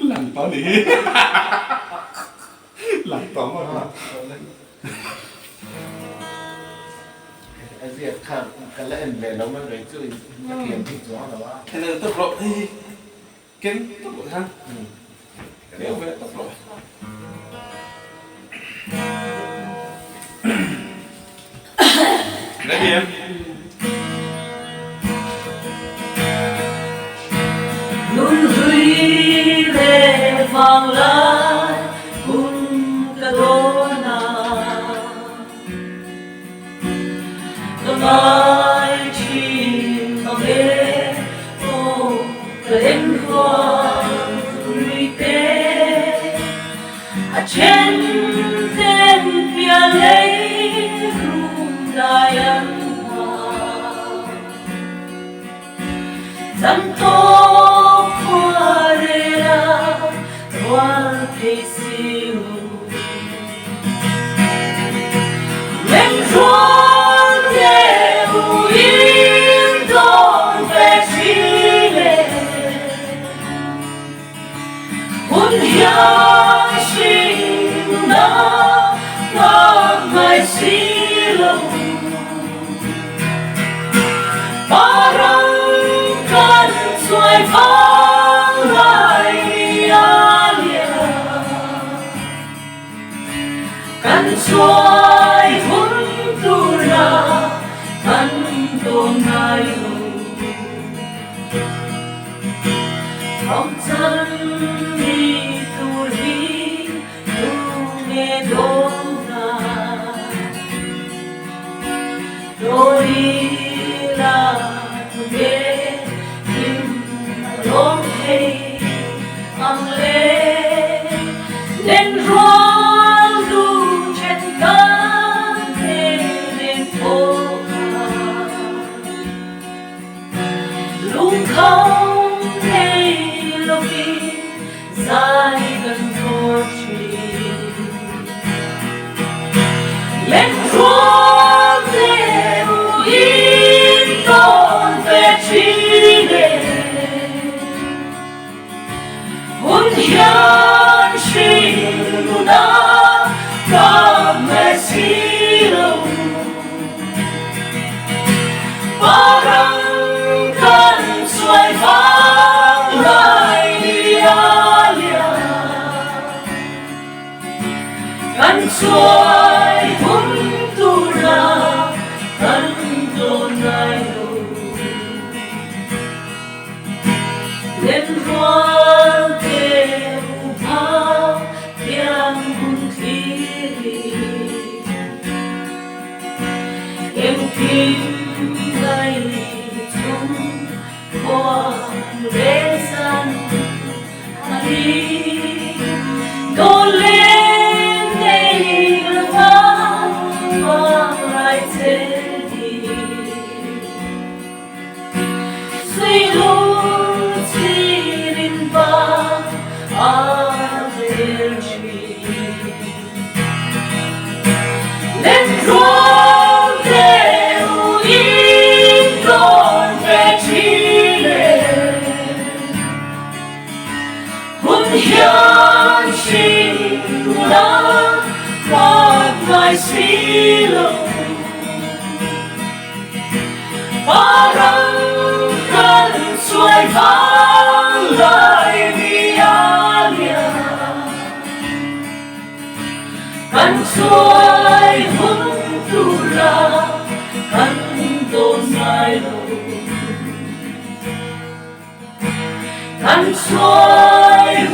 Lặng tỏ đi. Lặng tỏ mà. Cái việc khác cái lẽ về nó mới về chơi kiếm thì gió là quá. Thế là tốc độ thì kiếm tốc độ ha. Nếu về tốc độ. Đấy gì em? Nun huy về vàng lá cùng cả đona tâm ai chìm vào đêm ô lên hoa gửi tên trên tên bia lấy rung đại ăn hoa dặm tô hoa rera hoa cây siêu lên ruộng đều yên đón về Chile hôn nhau sinh đã ngọt ngào silo parang kan xoay vang lại alia kan xoay huntura kan donayo không chân đi tu đi tu nghe dona đôi là nghe tim lòng hay ang lên ruộng du trên cánh lên phố lúc không thấy lúc đi dài gần phố lên ruộng đều yên đón về Chile hôn nhân sinh đã gặp Mesilo parang kan xoay vang lại alia kan xoay huntura kan donayo lên ruộng kêu bao tiếng thiri em kim bay chung qua đế san đi đổ lên đây vang vang lại thế đi suy luôn xin ba averci lên ruộng đều yên đón về Chile hôn nhân sinh đã ngọt ngào silo parang kan xoay vang lại alia kan xoay huntura kan donayo kan xoay